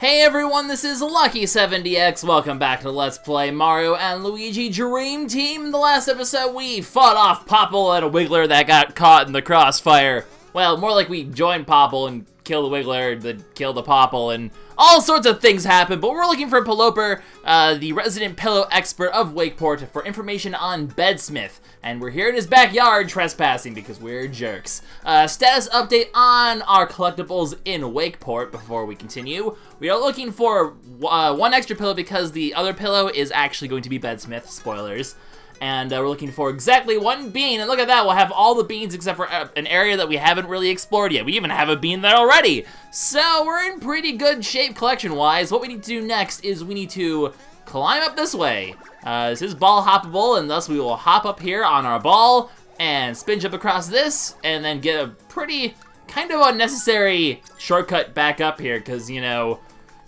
Hey everyone, this is LuckySevenDX. Welcome back to Let's Play Mario and Luigi Dream Team. In the last episode, we fought off Popple and a Wiggler that got caught in the crossfire. Well, more like we joined Popple and killed the Wiggler, then killed the Popple, and all sorts of things happened. But we're looking for Peloper, the resident pillow expert of Wakeport, for information on Bedsmith. And we're here in his backyard trespassing because we're jerks. Status update on our collectibles in Wakeport before we continue. We are looking for one extra pillow because the other pillow is actually going to be Bedsmith. Spoilers. And we're looking for exactly one bean, and look at that, we'll have all the beans except for an area that we haven't really explored yet. We even have a bean there already. So we're in pretty good shape collection-wise. What we need to do next is we need to climb up this way. This is ball hoppable, and thus we will hop up here on our ball and spin jump across this, and then get a pretty kind of unnecessary shortcut back up here, because, you know,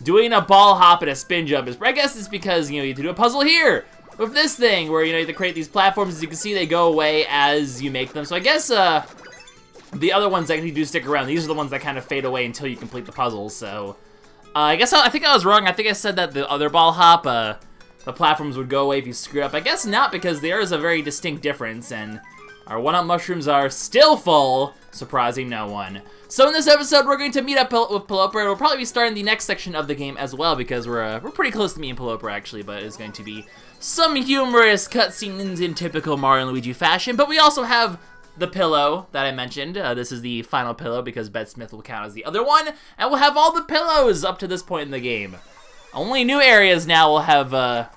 doing a ball hop and a spin jump is, I guess it's because, you know, you have to do a puzzle here with this thing, where, you know, you have to create these platforms. As you can see, they go away as you make them. So I guess, the other ones actually do stick around. These are the ones that kind of fade away until you complete the puzzles, so... I think I was wrong. I think I said that the other ball hop, the platforms would go away if you screw up. I guess not, because there is a very distinct difference, and our one-up mushrooms are still full, surprising no one. So in this episode, we're going to meet up with Peloper, and we'll probably be starting the next section of the game as well, because we're pretty close to meeting Peloper, actually, but it's going to be some humorous cutscenes in typical Mario and Luigi fashion. But we also have the pillow that I mentioned. This is the final pillow because Bedsmith will count as the other one, and we'll have all the pillows up to this point in the game. Only new areas now will have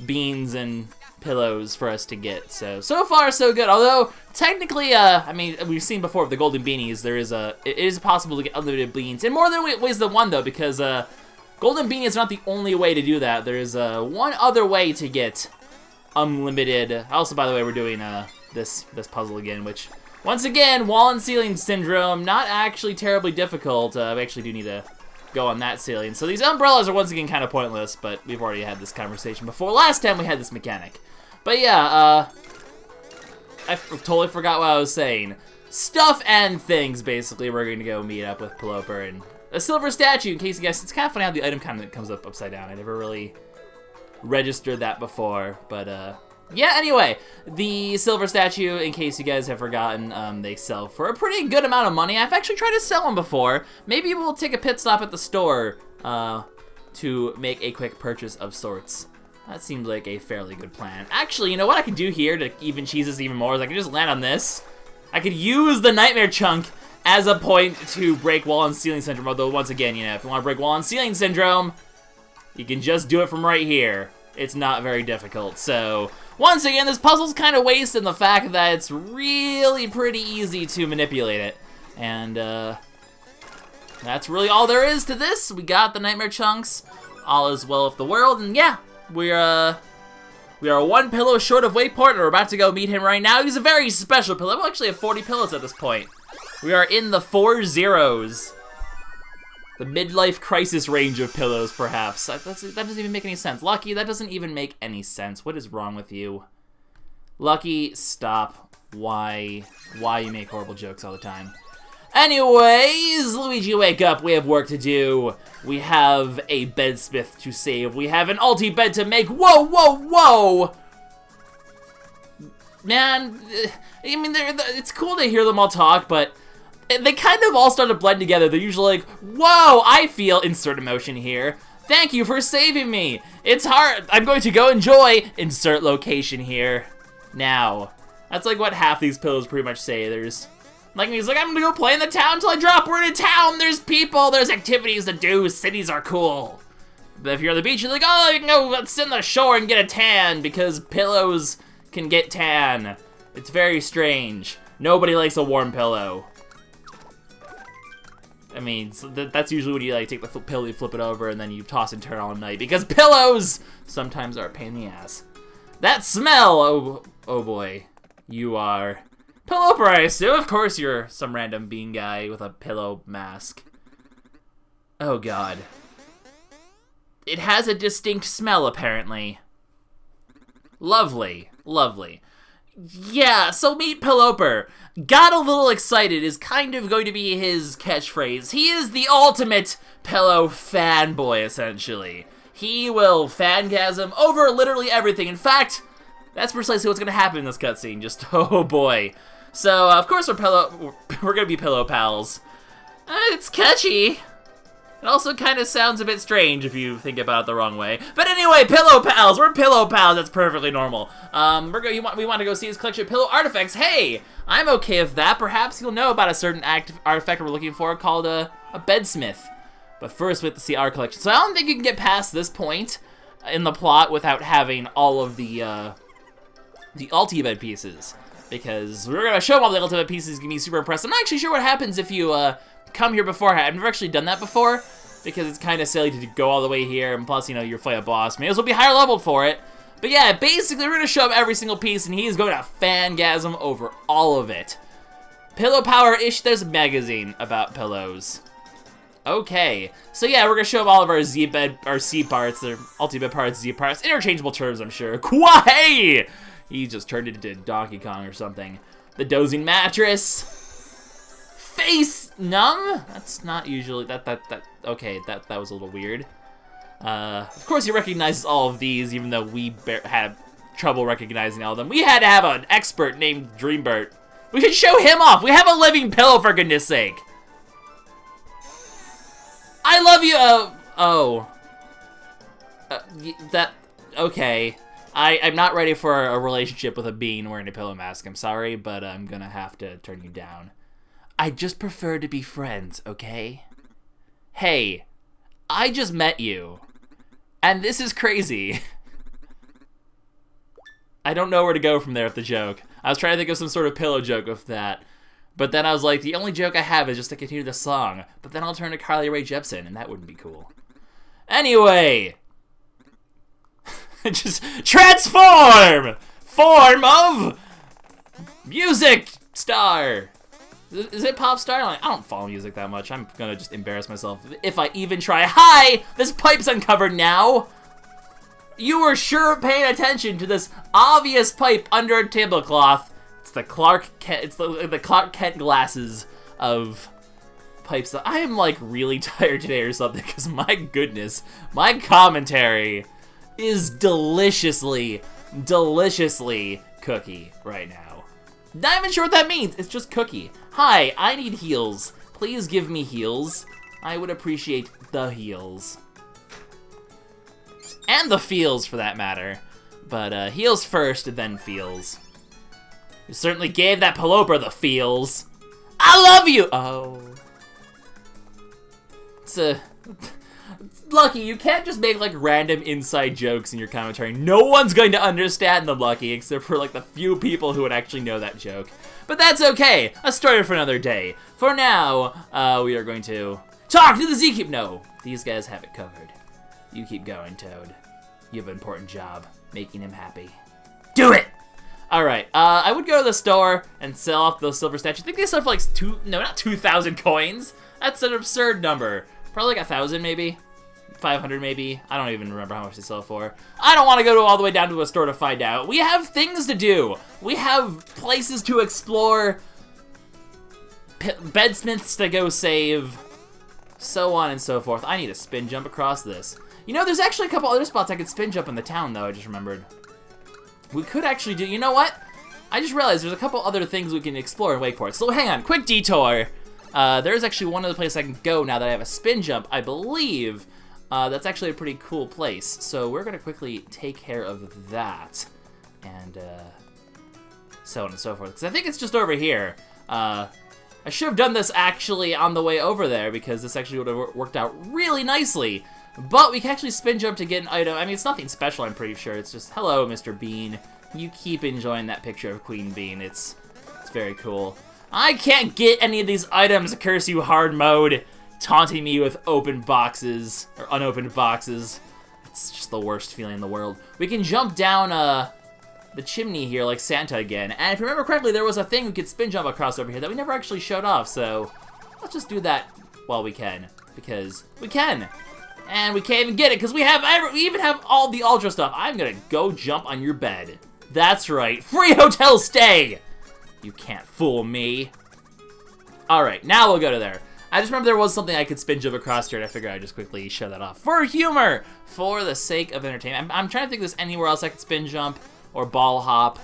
beans and pillows for us to get. So far so good. Although technically, I mean, we've seen before with the golden beanies, it is possible to get unlimited beans in more than ways than one though, because golden beanie is not the only way to do that. There's one other way to get unlimited. Also, by the way, we're doing this puzzle again, which, once again, wall and ceiling syndrome, not actually terribly difficult. We actually do need to go on that ceiling. So these umbrellas are once again kind of pointless, but we've already had this conversation before. Last time we had this mechanic. But yeah, I totally forgot what I was saying. Stuff and things, basically, we're going to go meet up with Peloper. And a silver statue, in case you guys, it's kind of funny how the item kind of comes up upside down. I never really registered that before, but yeah, anyway, the silver statue, in case you guys have forgotten, they sell for a pretty good amount of money. I've actually tried to sell them before. Maybe we'll take a pit stop at the store to make a quick purchase of sorts. That seems like a fairly good plan. Actually, you know what I could do here to even cheese this even more is I could just land on this. I could use the nightmare chunk as a point to break wall and ceiling syndrome, although once again, you know, if you want to break wall and ceiling syndrome, you can just do it from right here. It's not very difficult. So, once again, this puzzle's kind of wasted in the fact that it's really pretty easy to manipulate it. And, that's really all there is to this. We got the nightmare chunks. All is well with the world. And yeah, we are one pillow short of Wakeport, and we're about to go meet him right now. He's a very special pillow. We actually have 40 pillows at this point. We are in the 4 zeros. The midlife crisis range of pillows, perhaps. That doesn't even make any sense. Lucky, that doesn't even make any sense. What is wrong with you? Lucky, stop. Why you make horrible jokes all the time? Anyways, Luigi, wake up. We have work to do. We have a Bedsmith to save. We have an ulti-bed to make. Whoa, whoa, whoa! Man, I mean, it's cool to hear them all talk, but they kind of all start to blend together. They're usually like, whoa, I feel, insert emotion here. Thank you for saving me. It's hard. I'm going to go enjoy, insert location here. Now, that's like what half these pillows pretty much say. He's like, I'm gonna go play in the town until I drop. We're in a town. There's people. There's activities to do. Cities are cool. But if you're on the beach, you're like, oh, you can go sit on the shore and get a tan because pillows can get tan. It's very strange. Nobody likes a warm pillow. I mean, so that's usually when you like take the pillow, you flip it over, and then you toss and turn all night because pillows sometimes are a pain in the ass. That smell! Oh boy, you are Peloper, I assume. Of course, you're some random bean guy with a pillow mask. Oh god, it has a distinct smell apparently. Lovely, lovely. Yeah, so meet Pilloper. Got a little excited is kind of going to be his catchphrase. He is the ultimate Pillow fanboy, essentially. He will fangasm over literally everything. In fact, that's precisely what's going to happen in this cutscene. Just, oh boy. So, of course we're going to be Pillow pals. It's catchy. It also kind of sounds a bit strange if you think about it the wrong way. But anyway, Pillow pals. We're Pillow pals. That's perfectly normal. We want to go see his collection of pillow artifacts. Hey, I'm okay with that. Perhaps you'll know about a certain artifact we're looking for called a Bedsmith. But first, we have to see our collection. So I don't think you can get past this point in the plot without having all of the ulti-bed pieces. Because we're going to show them all the ulti-bed pieces. It's going to be super impressive. I'm not actually sure what happens if you come here beforehand. I've never actually done that before, because it's kind of silly to go all the way here, and plus, you know, you're fighting a boss. May as well be higher leveled for it. But yeah, basically, we're going to show him every single piece, and he's going to fangasm over all of it. Pillow Power-ish, there's a magazine about pillows. Okay, so yeah, we're going to show him all of our Z-bed, our C-parts, their ulti-bed parts, Z-parts, interchangeable terms, I'm sure. Kwahey! He just turned it into Donkey Kong or something. The dozing mattress. Face numb? That's not usually, okay, that was a little weird. Of course he recognizes all of these, even though we had trouble recognizing all of them. We had to have an expert named Dreambert. We should show him off. We have a living pillow, for goodness sake. I love you, okay. I'm not ready for a relationship with a bean wearing a pillow mask. I'm sorry, but I'm gonna have to turn you down. I just prefer to be friends, okay? Hey, I just met you, and this is crazy. I don't know where to go from there with the joke. I was trying to think of some sort of pillow joke with that, but then I was like, the only joke I have is just to continue the song, but then I'll turn to Carly Rae Jepsen, and that wouldn't be cool. Anyway, just transform! Form of music star. Is it pop star? Like, I don't follow music that much. I'm gonna just embarrass myself if I even try. Hi! This pipe's uncovered now! You were sure paying attention to this obvious pipe under a tablecloth. It's the Clark Kent glasses of pipes. I am like really tired today or something, because my goodness, my commentary is deliciously cookie right now. Not even sure what that means. It's just cookie. Hi, I need heals. Please give me heals. I would appreciate the heals. And the feels, for that matter. But heals first, then feels. You certainly gave that Pilloper the feels. I love you! Oh. It's Lucky, you can't just make like random inside jokes in your commentary. No one's going to understand them, Lucky, except for like the few people who would actually know that joke. But that's okay. A story for another day. For now, we are going to talk to the Z-Cube. No, these guys have it covered. You keep going, Toad. You have an important job, making him happy. Do it! Alright, I would go to the store and sell off those silver statues. I think they sell for like not 2,000 coins. That's an absurd number. Probably like 1,000 maybe. 500 maybe. I don't even remember how much they sell for. I don't want to go all the way down to a store to find out. We have things to do. We have places to explore. Bedsmiths to go save. So on and so forth. I need a spin jump across this. You know, there's actually a couple other spots I could spin jump in the town, though, I just remembered. We could actually do, you know what? I just realized there's a couple other things we can explore in Wakeport. So hang on, quick detour. There's actually one other place I can go now that I have a spin jump, I believe. That's actually a pretty cool place. So we're gonna quickly take care of that. And so on and so forth. Because I think it's just over here. I should have done this actually on the way over there, because this actually would have worked out really nicely. But we can actually spin jump to get an item. I mean, it's nothing special, I'm pretty sure. It's just, hello, Mr. Bean. You keep enjoying that picture of Queen Bean. It's very cool. I can't get any of these items, curse you hard mode, taunting me with open boxes, or unopened boxes. It's just the worst feeling in the world. We can jump down the chimney here like Santa again. And if you remember correctly, there was a thing we could spin jump across over here that we never actually showed off. So let's just do that while we can, because we can. And we can't even get it because we even have all the Ultra stuff. I'm gonna go jump on your bed. That's right, free hotel stay! You can't fool me. Alright, now we'll go to there. I just remember there was something I could spin jump across here, and I figured I'd just quickly show that off. For humor! For the sake of entertainment. I'm trying to think if there's anywhere else I could spin jump or ball hop.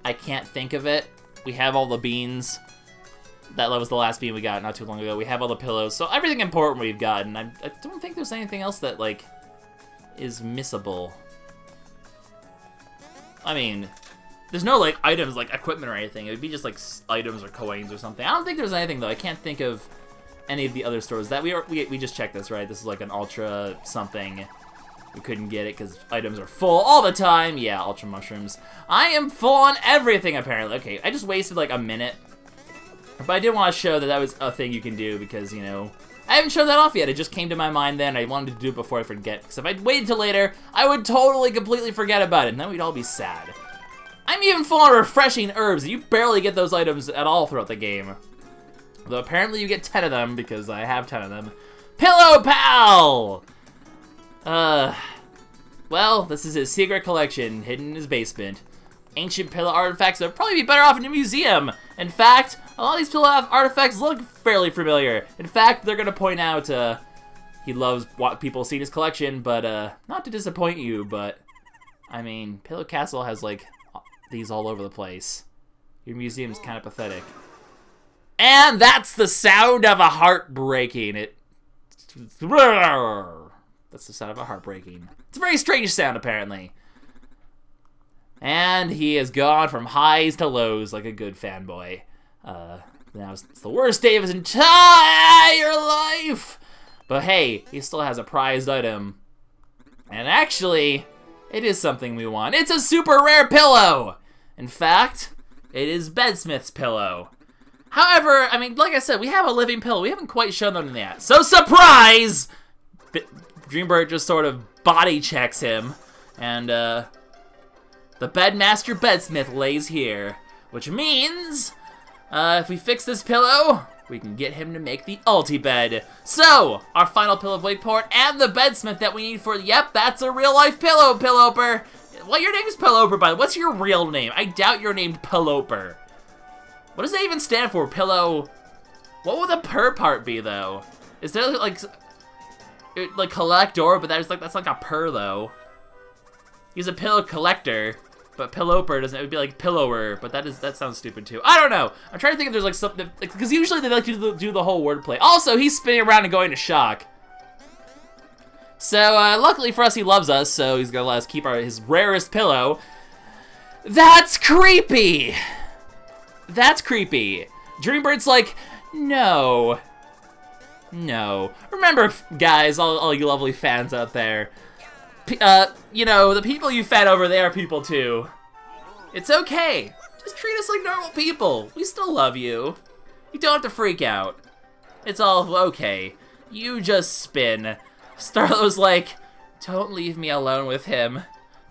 I can't think of it. We have all the beans. That was the last bean we got not too long ago. We have all the pillows. So everything important we've gotten. I don't think there's anything else that, like, is missable. I mean, there's no, like, items, like, equipment or anything. It would be just, like, items or coins or something. I don't think there's anything, though. I can't think of any of the other stores. That we just checked this, right? This is, like, an ultra something. We couldn't get it because items are full all the time. Yeah, ultra mushrooms. I am full on everything, apparently. Okay, I just wasted, like, a minute. But I did want to show that that was a thing you can do because, you know, I haven't shown that off yet. It just came to my mind then. I wanted to do it before I forget. Because if I'd waited till later, I would totally, completely forget about it. And then we'd all be sad. I'm even full on refreshing herbs. You barely get those items at all throughout the game. Though apparently you get 10 of them because I have 10 of them. Pillow Pal! Well, this is his secret collection hidden in his basement. Ancient pillow artifacts that would probably be better off in a museum. In fact, a lot of these pillow artifacts look fairly familiar. In fact, they're going to point out he loves what people see in his collection, but not to disappoint you, but I mean, Pillow Castle has like these all over the place. Your museum's kind of pathetic. And that's the sound of a heart breaking. That's the sound of a heart breaking. It's a very strange sound, apparently. And he has gone from highs to lows like a good fanboy. Now it's the worst day of his entire life! But hey, he still has a prized item. And actually, it is something we want. It's a super rare pillow! In fact, it is Bedsmith's pillow. However, I mean, like I said, we have a living pillow. We haven't quite shown them yet. So, surprise! Dreambird just sort of body checks him. And, the Bedmaster Bedsmith lays here, which means, if we fix this pillow, we can get him to make the ulti-bed. So, our final pillow of Wakeport and the Bedsmith that we need for, yep, that's a real-life pillow, Pilloper. Well, your name's Pilloper, by the way. What's your real name? I doubt you're named Pilloper. What does that even stand for, pillow? What would the per part be, though? Is there, like collector, but that's like a per, though. He's a pillow collector. But Pilloper doesn't, it would be like pillower, but that sounds stupid too. I don't know. I'm trying to think if there's like something, because usually they like to do the whole wordplay. Also, he's spinning around and going to shock. So, luckily for us, he loves us, so he's gonna let us keep his rarest pillow. That's creepy! That's creepy. Dreambird's like, no. No. Remember, guys, all you lovely fans out there, you know, the people you fed over there are people too. It's okay. Just treat us like normal people. We still love you. You don't have to freak out. It's all okay. You just spin. Starla was like, don't leave me alone with him.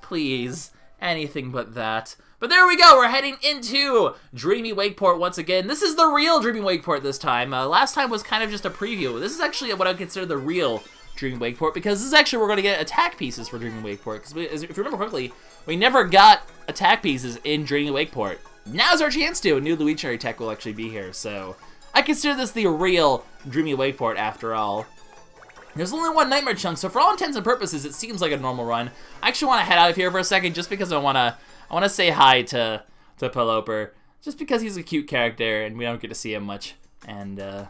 Please. Anything but that. But there we go. We're heading into Dreamy Wakeport once again. This is the real Dreamy Wakeport this time. Last time was kind of just a preview. This is actually what I would consider the real Dreamy Wakeport, because this is actually, we're going to get attack pieces for Dreamy Wakeport, because if you remember correctly, we never got attack pieces in Dreamy Wakeport. Now's our chance to. A new Luigi tech will actually be here, so I consider this the real Dreamy Wakeport after all. There's only one nightmare chunk, so for all intents and purposes, it seems like a normal run. I actually want to head out of here for a second, just because I want to say hi to Pilloper, just because he's a cute character, and we don't get to see him much, and,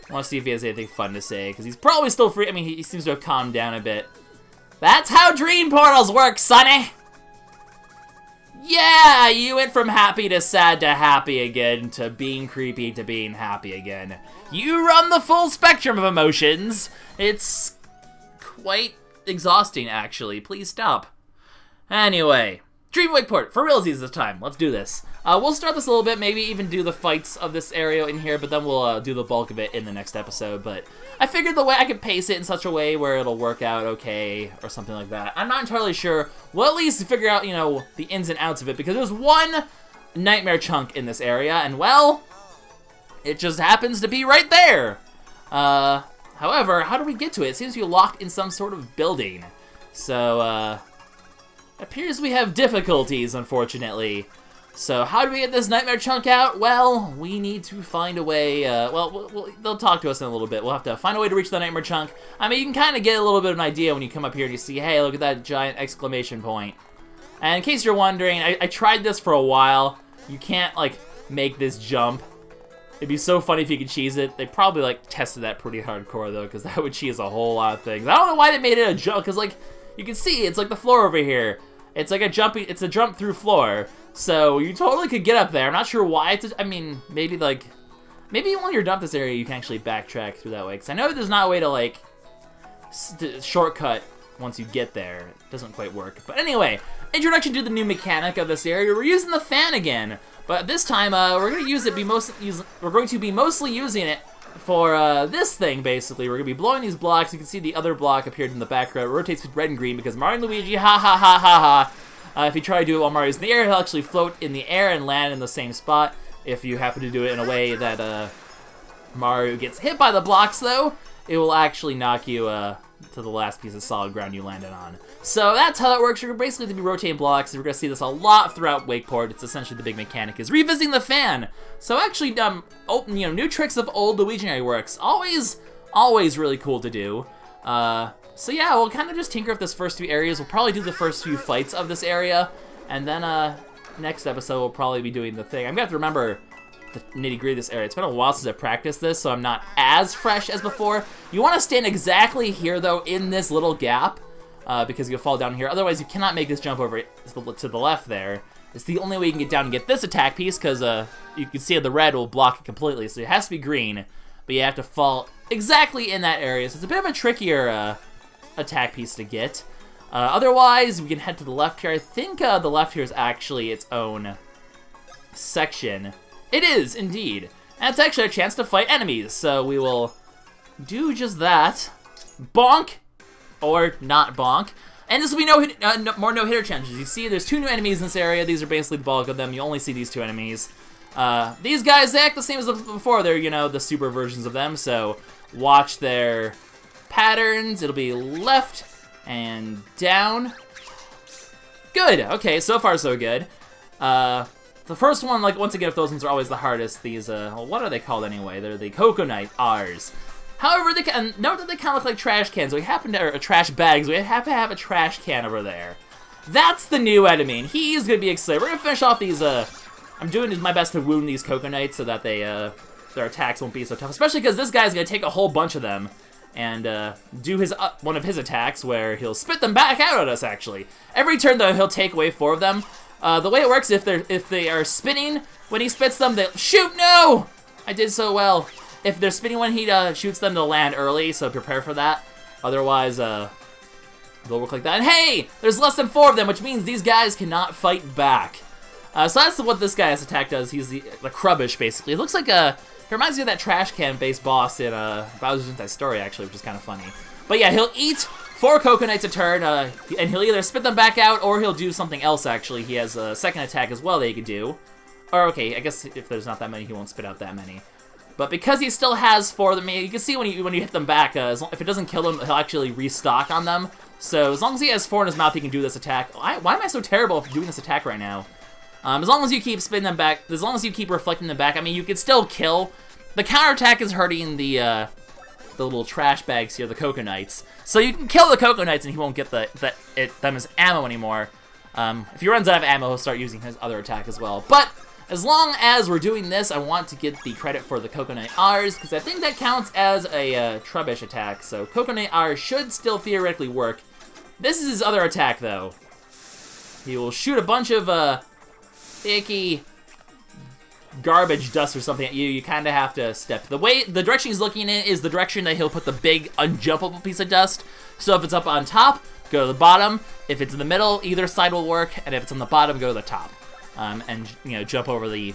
I want to see if he has anything fun to say, because he's probably still free. I mean, he seems to have calmed down a bit. That's how dream portals work, sonny! Yeah, you went from happy to sad to happy again, to being creepy to being happy again. You run the full spectrum of emotions. It's quite exhausting, actually. Please stop. Anyway, Dreamy Wakeport, for realsies this time. Let's do this. We'll start this a little bit, maybe even do the fights of this area in here, but then we'll do the bulk of it in the next episode. But I figured the way I could pace it in such a way where it'll work out okay, or something like that. I'm not entirely sure. We'll at least figure out, you know, the ins and outs of it, because there's one nightmare chunk in this area, and well, it just happens to be right there. However, how do we get to it? It seems to be locked in some sort of building. So, appears we have difficulties, unfortunately. So how do we get this nightmare chunk out? Well, we need to find a way, they'll talk to us in a little bit. We'll have to find a way to reach the nightmare chunk. I mean, you can kind of get a little bit of an idea when you come up here and you see, hey, look at that giant exclamation point. And in case you're wondering, I tried this for a while. You can't, like, make this jump. It'd be so funny if you could cheese it. They probably, like, tested that pretty hardcore, though, because that would cheese a whole lot of things. I don't know why they made it a jump, because, like, you can see, it's like the floor over here. It's like it's a jump through floor. So you totally could get up there. I'm not sure why I mean, maybe when you're done with this area, you can actually backtrack through that way. Because I know there's not a way to, like, shortcut once you get there. It doesn't quite work. But anyway, introduction to the new mechanic of this area. We're using the fan again. But this time, we're going to be mostly using it for this thing, basically. We're going to be blowing these blocks. You can see the other block appeared in the background. It rotates with red and green because Mario and Luigi, ha ha ha ha ha. If you try to do it while Mario's in the air, he'll actually float in the air and land in the same spot. If you happen to do it in a way that Mario gets hit by the blocks, though, it will actually knock you to the last piece of solid ground you landed on. So that's how that works. You're basically going to be rotating blocks. We're going to see this a lot throughout Wakeport. It's essentially the big mechanic is revisiting the fan. So actually, new tricks of old Luigi works. Always really cool to do. So yeah, we'll kind of just tinker with this first few areas. We'll probably do the first few fights of this area, and then next episode we'll probably be doing the thing. I'm gonna have to remember the nitty-gritty of this area. It's been a while since I practiced this, so I'm not as fresh as before. You want to stand exactly here, though, in this little gap, because you'll fall down here. Otherwise, you cannot make this jump over to the left there. It's the only way you can get down and get this attack piece, because you can see the red will block it completely, so it has to be green, but you have to fall exactly in that area, so it's a bit of a trickier attack piece to get. Otherwise, we can head to the left here. I think the left here is actually its own section. It is, indeed. And it's actually a chance to fight enemies, so we will do just that. Bonk! Or not bonk. And this will be more no-hitter challenges. You see, there's 2 new enemies in this area. These are basically the bulk of them. You only see these 2 enemies. These guys, they act the same as before. They're, the super versions of them, so watch their patterns. It'll be left and down. Good. Okay, so far so good. The first one, like, once again, if those ones are always the hardest, these, well, what are they called anyway? They're the coconut R's. However, note that they kind of look like trash cans. Or trash bags. We happen to have a trash can over there. That's the new enemy, and he's gonna be excited. We're gonna finish off these, I'm doing my best to wound these coconuts so that their attacks won't be so tough. Especially because this guy's gonna take a whole bunch of them and do one of his attacks where he'll spit them back out at us, actually. Every turn, though, he'll take away 4 of them. The way it works, if they are spinning when he spits them, they'll shoot. No, I did so well. If they're spinning when he shoots them, they'll land early, so prepare for that. Otherwise, they'll work like that. And hey, there's less than 4 of them, which means these guys cannot fight back. So that's what this guy's attack does. He's the Crubbish, basically. It looks like it reminds me of that trash can-based boss in Bowser's Inside Story, actually, which is kind of funny. But yeah, he'll eat 4 coconuts a turn, and he'll either spit them back out or he'll do something else, actually. He has a second attack as well that he could do. Or, okay, I guess if there's not that many, he won't spit out that many. But because he still has 4 of them, you can see when you hit them back, if it doesn't kill him, he'll actually restock on them. So as long as he has 4 in his mouth, he can do this attack. Why am I so terrible at doing this attack right now? As long as you keep spinning them back, as long as you keep reflecting them back, I mean, you can still kill. The counterattack is hurting the little trash bags here, the coconuts. So you can kill the coconuts and he won't get them as ammo anymore. If he runs out of ammo, he'll start using his other attack as well. But as long as we're doing this, I want to get the credit for the coconut R's, because I think that counts as a Trubbish attack. So coconut R should still theoretically work. This is his other attack, though. He will shoot a bunch of icky garbage dust or something at you. You kind of have to step. The direction he's looking in is the direction that he'll put the big unjumpable piece of dust. So if it's up on top, go to the bottom. If it's in the middle, either side will work. And if it's on the bottom, go to the top. And jump over the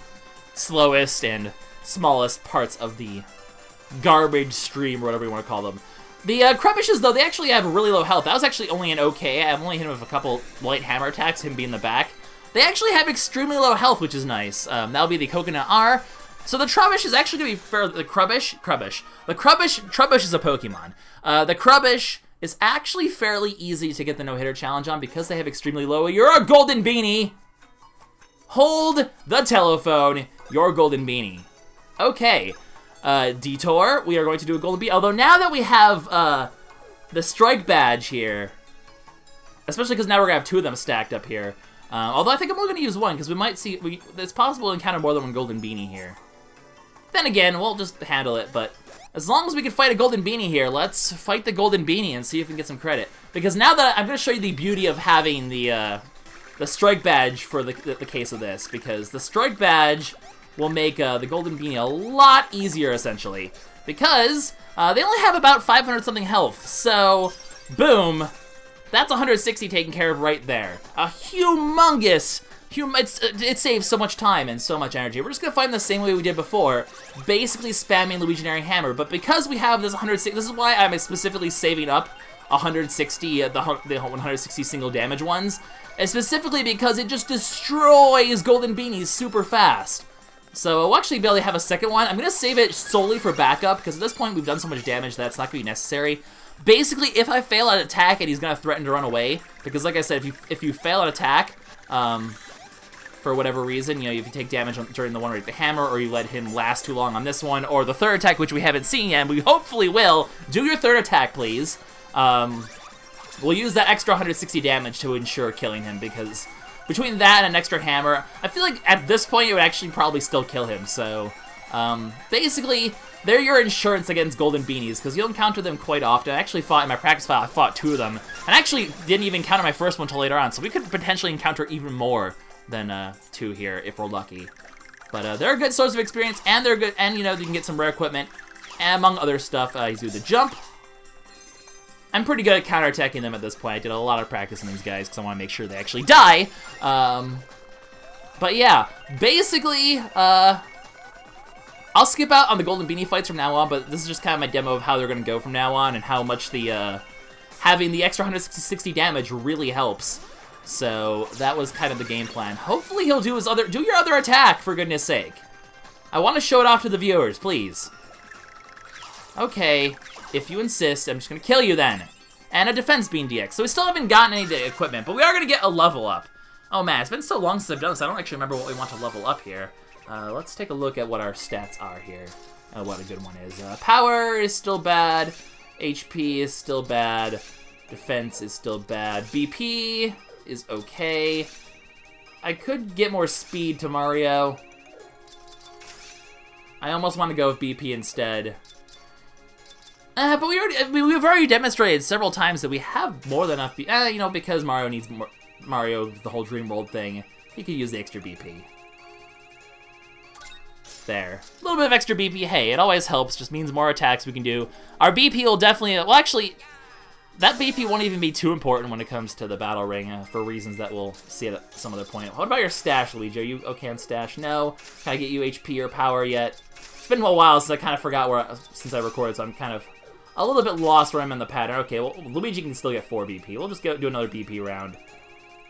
slowest and smallest parts of the garbage stream, or whatever you want to call them. The Crubbishes, though, they actually have really low health. That was actually only an okay. I've only hit him with a couple light hammer attacks, him being in the back. They actually have extremely low health, which is nice. That'll be the Coconut R. So the Trubbish is actually going to be fair. The Trubbish is a Pokemon. The Crubbish is actually fairly easy to get the no-hitter challenge on because they have extremely low. You're a golden beanie! Hold the telephone, your golden beanie. Okay, Detour, we are going to do a golden beanie. Although now that we have the strike badge here, especially because now we're going to have 2 of them stacked up here. Although I think I'm only going to use 1 because we might see, it's possible to encounter more than 1 golden beanie here. Then again, we'll just handle it, but as long as we can fight a golden beanie here, let's fight the golden beanie and see if we can get some credit. Because now that I'm going to show you the beauty of having the strike badge for the case of this, because the strike badge will make the golden beanie a lot easier, essentially. Because they only have about 500 something health, so boom, that's 160 taken care of right there. A humongous, it saves so much time and so much energy. We're just gonna find the same way we did before, basically spamming Luigi Hammer. But because we have this 160, this is why I'm specifically saving up 160, the 160 single damage ones, and specifically because it just destroys golden beanies super fast. So we'll actually be able to have a second one. I'm going to save it solely for backup, because at this point we've done so much damage that it's not going to be necessary. Basically, if I fail at attack and he's going to threaten to run away, because like I said, if you fail at attack, for whatever reason, you know, if you take damage during the one with the hammer, or you let him last too long on this one, or the third attack, which we haven't seen yet, and we hopefully will, do your third attack, please. We'll use that extra 160 damage to ensure killing him, because between that and an extra hammer, I feel like at this point it would actually probably still kill him. So, basically, they're your insurance against golden beanies, because you'll encounter them quite often. I actually fought, in my practice file, I fought 2 of them, and actually didn't even encounter my first one until later on, so we could potentially encounter even more than 2 here, if we're lucky. But they're a good source of experience, and they're good, and you know, you can get some rare equipment, and among other stuff, you do the jump. I'm pretty good at counterattacking them at this point. I did a lot of practice on these guys because I want to make sure they actually die. But yeah, basically, I'll skip out on the golden beanie fights from now on, but this is just kind of my demo of how they're going to go from now on and how much the having the extra 160 damage really helps. So that was kind of the game plan. Hopefully he'll do your other attack, for goodness sake. I want to show it off to the viewers, please. Okay. If you insist, I'm just going to kill you then. And a defense beam DX. So we still haven't gotten any equipment, but we are going to get a level up. Oh man, it's been so long since I've done this, I don't actually remember what we want to level up here. Let's take a look at what our stats are here. What a good one is. Power is still bad. HP is still bad. Defense is still bad. BP is okay. I could get more speed to Mario. I almost want to go with BP instead. But we've already demonstrated several times that we have more than enough BP. You know, because Mario needs more, the whole Dream World thing, he could use the extra BP. There. A little bit of extra BP, hey, it always helps, just means more attacks we can do. Our BP will definitely, well actually, that BP won't even be too important when it comes to the battle ring, for reasons that we'll see at some other point. What about your stash, Luigi? Are you okay on stash? No? Can I get you HP or power yet? It's been a while since I kind of forgot since I recorded, so I'm kind of a little bit lost where I'm in the pattern. Okay, well, Luigi can still get 4 BP. We'll just do another BP round.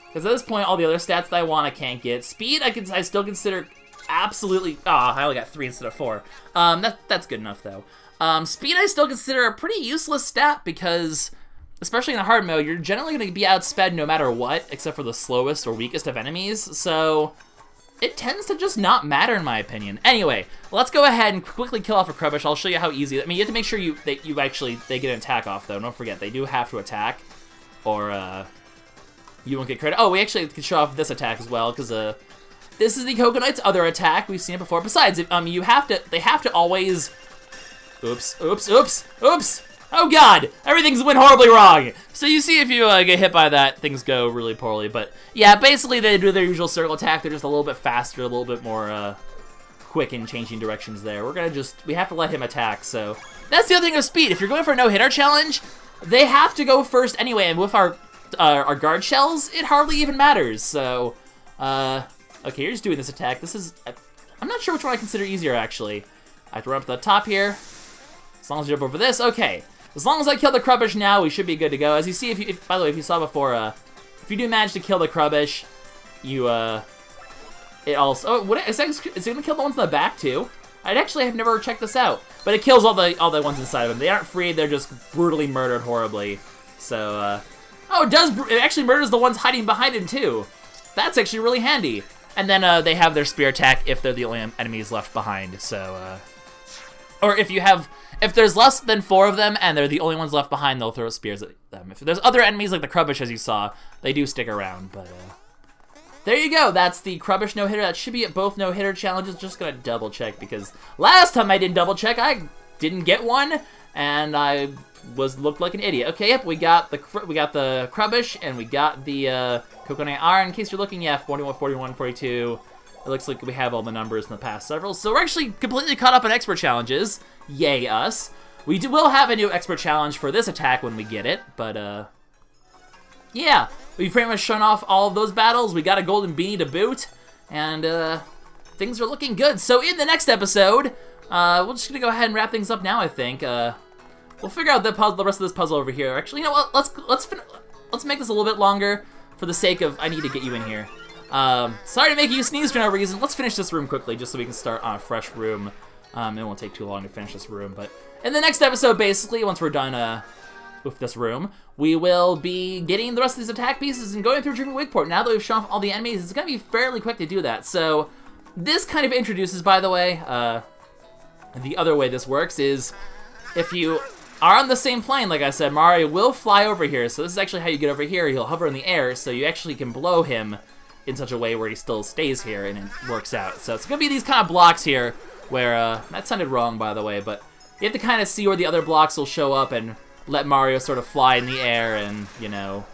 Because at this point, all the other stats that I want, I can't get. Speed, I still consider absolutely... I only got 3 instead of 4. That's good enough, though. Speed, I still consider a pretty useless stat, because, especially in a hard mode, you're generally going to be outsped no matter what, except for the slowest or weakest of enemies, so it tends to just not matter, in my opinion. Anyway, let's go ahead and quickly kill off a Krubbish. I'll show you how easy... I mean, you have to make sure they get an attack off, though. Don't forget, they do have to attack, or you won't get credit. Oh, we actually can show off this attack as well, because this is the Coconut's other attack. We've seen it before. Besides, they have to always... Oops, oops, oops, oops! Oh god! Everything's went horribly wrong! So you see if you get hit by that, things go really poorly. But yeah, basically they do their usual circle attack. They're just a little bit faster, a little bit more quick in changing directions there. We have to let him attack, so... That's the other thing of speed. If you're going for a no-hitter challenge, they have to go first anyway. And with our guard shells, it hardly even matters. So, okay, you're just doing this attack. This is... I'm not sure which one I consider easier, actually. I have to run up to the top here. As long as you jump over this, okay. As long as I kill the Krubbish now, we should be good to go. As you see, by the way, if you saw before, if you do manage to kill the Krubbish, you, it also... Oh, is it going to kill the ones in the back, too? I actually have never checked this out. But it kills all the ones inside of them. They aren't free, they're just brutally murdered horribly. So, oh, it actually murders the ones hiding behind him, too. That's actually really handy. And then they have their spear attack if they're the only enemies left behind, so, or if there's less than 4 of them and they're the only ones left behind, they'll throw spears at them. If there's other enemies like the Krubbish, as you saw, they do stick around, but, there you go. That's the Krubbish no-hitter. That should be at both no-hitter challenges. Just gonna double-check, because last time I didn't double-check, I didn't get one, and I looked like an idiot. Okay, yep, we got the Krubbish, and we got the Coconut Iron. In case you're looking, yeah, 41, 41, 42. It looks like we have all the numbers in the past several. So we're actually completely caught up on expert challenges. Yay us. We will have a new expert challenge for this attack when we get it, but yeah, we've pretty much shown off all of those battles. We got a golden beanie to boot, and things are looking good. So in the next episode, we're just gonna go ahead and wrap things up now, I think. We'll figure out the rest of this puzzle over here. Actually, you know what? Let's make this a little bit longer for the sake of I need to get you in here. Sorry to make you sneeze for no reason. Let's finish this room quickly just so we can start on a fresh room. It won't take too long to finish this room, but in the next episode, basically, once we're done with this room, we will be getting the rest of these attack pieces and going through Dreamy Wakeport. Now that we've shown off all the enemies, it's going to be fairly quick to do that. So this kind of introduces, by the way, the other way this works is if you are on the same plane, like I said, Mario will fly over here. So this is actually how you get over here. He'll hover in the air, so you actually can blow him in such a way where he still stays here and it works out. So it's going to be these kind of blocks here where, that sounded wrong, by the way, but you have to kind of see where the other blocks will show up and let Mario sort of fly in the air and, you know,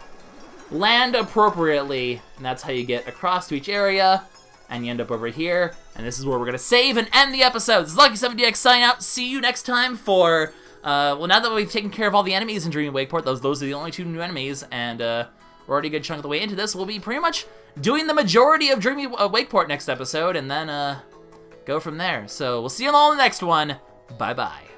land appropriately. And that's how you get across to each area, and you end up over here. And this is where we're going to save and end the episode. This is LuckySevenDX signing out. See you next time for, well, now that we've taken care of all the enemies in Dreamy Wakeport, those are the only 2 new enemies, and we're already a good chunk of the way into this. We'll be pretty much doing the majority of Dreamy Wakeport next episode, and then go from there. So we'll see you all in the next one. Bye-bye.